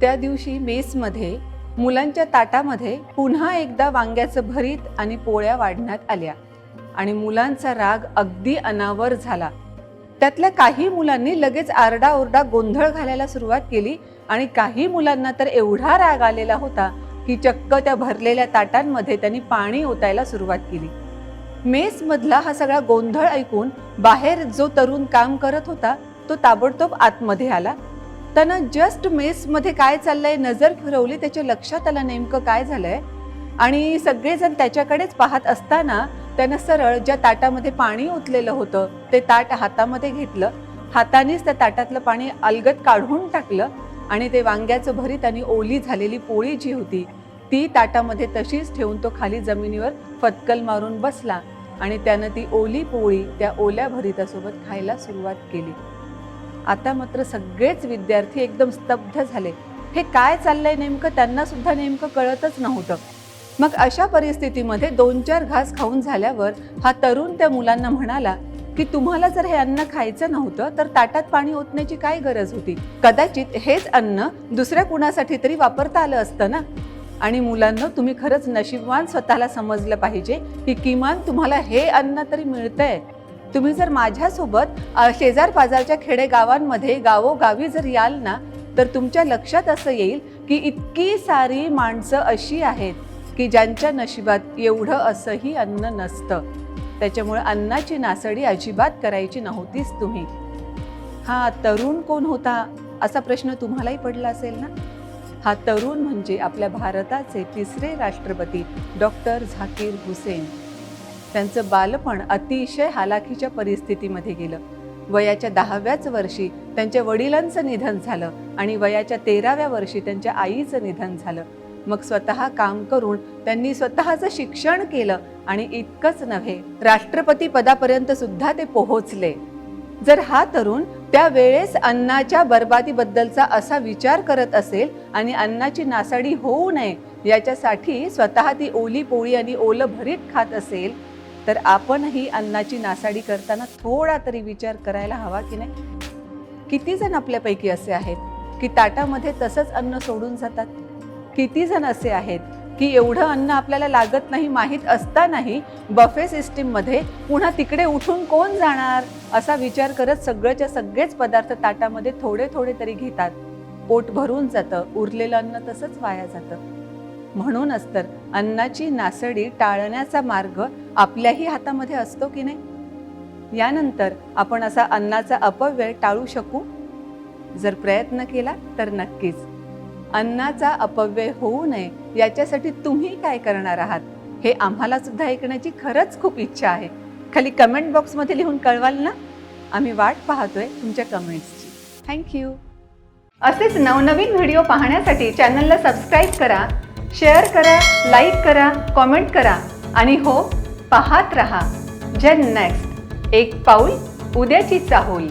त्या दिवशी मेसमध्ये मुलांच्या ताटामध्ये पुन्हा एकदा वांग्याचं भरीत आणि पोळ्या वाढण्यात आल्या आणि मुलांचा राग अगदी अनावर झाला. त्यातल्या काही मुलांनी लगेच आरडाओरडा गोंधळ घालायला सुरुवात केली आणि काही मुलांना तर एवढा राग आलेला होता की चक्क त्या भरलेल्या ताटांमध्ये त्यांनी पाणी ओतायला सुरुवात केली. मेसमधला हा सगळा गोंधळ ऐकून बाहेर जो तरुण काम करत होता तो ताबडतोब आतमध्ये आला. त्यानं जस्ट मेसमध्ये काय चाललंय नजर फिरवली. त्याच्या लक्षात आलं नेमकं काय झालंय आणि सगळेजण त्याच्याकडेच पाहत असताना त्यानं सरळ ज्या ताटामध्ये पाणी ओतलेलं होतं ते ताट हातामध्ये घेतलं. हातानेच त्या ताटातलं पाणी अलगद काढून टाकलं आणि ते वांग्याचं भरीत आणि ओली झालेली पोळी जी होती ती ताटामध्ये तशीच ठेवून तो खाली जमिनीवर फटकल मारून बसला आणि त्यानं ती ओली पोळी त्या ओल्या भरीतासोबत खायला सुरुवात केली. आता मात्र सगळेच विद्यार्थी एकदम स्तब्ध झाले. हे काय चाललंय नेमकं त्यांना सुद्धा नेमकं कळतच नव्हतं. मग अशा परिस्थितीमध्ये 2-4 घास खाऊन झाल्यावर हा तरुण त्या मुलांना म्हणाला की तुम्हाला जर हे अन्न खायचं नव्हतं तर ताटात पाणी ओतण्याची काय गरज होती. कदाचित हेच अन्न दुसऱ्या कुणासाठी तरी वापरता आलं असतं ना. आणि मुलांना तुम्ही खरंच नशीबवान स्वतःला समजलं पाहिजे की किमान तुम्हाला हे अन्न तरी मिळतंय. तुम्ही जर माझ्यासोबत शेजार पाजारच्या खेडेगावांमध्ये गावोगावी जर याल ना तर तुमच्या लक्षात असं येईल की इतकी सारी माणसं अशी आहेत की ज्यांच्या नशिबात एवढं असंही अन्न नसतं. त्याच्यामुळे अन्नाची नासडी अजिबात करायची नव्हतीच तुम्ही. हा तरुण कोण होता असा प्रश्न तुम्हालाही पडला असेल ना. हा तरुण म्हणजे आपल्या भारताचे 3रे राष्ट्रपती डॉक्टर झाकीर हुसेन. त्यांचं बालपण अतिशय हालाखीच्या परिस्थितीमध्ये गेलं. वयाच्या 10व्याच वर्षी त्यांच्या वडिलांचं निधन झालं आणि वयाच्या 13व्या वर्षी त्यांच्या आईचं निधन झालं. मग स्वतः काम करून त्यांनी स्वतःचं शिक्षण केलं आणि इतकंच नव्हे राष्ट्रपती पदापर्यंत सुद्धा ते पोहोचले. जर हा तरुण त्यावेळेस अन्नाच्या बर्बादीबद्दलचा असा विचार करत असेल आणि अन्नाची नासाडी होऊ नये याच्यासाठी स्वतः ती ओली पोळी आणि ओलं भरीत खात असेल तर आपणही अन्नाची नासाडी करताना थोडा तरी विचार करायला हवा की नाही. किती जण आपल्यापैकी असे आहेत की ताटामध्ये तसंच अन्न सोडून जातात. किती जण असे आहेत की एवढं अन्न आपल्याला लागत नाही माहीत असतानाही बफे सिस्टीममध्ये पुन्हा तिकडे उठून कोण जाणार असा विचार करत सगळेच्या सगळेच पदार्थ ताटामध्ये थोडे थोडे तरी घेतात. पोट भरून जातं, उरलेलं अन्न तसंच वाया जातं. म्हणूनच तर अन्नाची नासडी टाळण्याचा मार्ग आपल्याही हातामध्ये असतो की नाही. यानंतर आपण असा अन्नाचा अपव्यय टाळू शकू जर प्रयत्न केला तर नक्कीच. अन्नाचा अपव्यय होऊ नये याच्यासाठी तुम्ही काय करणार आहात हे आम्हाला सुद्धा ऐकण्याची खरंच खूप इच्छा आहे. खाली कमेंट बॉक्समध्ये लिहून कळवाल ना. आम्ही वाट पाहतोय तुमच्या कमेंट्सची. थँक्यू. असेच नवनवीन व्हिडिओ पाहण्यासाठी चॅनलला सबस्क्राईब करा, शेअर करा, लाईक करा, कॉमेंट करा आणि हो पाहत रहा जेन नेक्स्ट. एक पाऊल उद्याची चाहूल.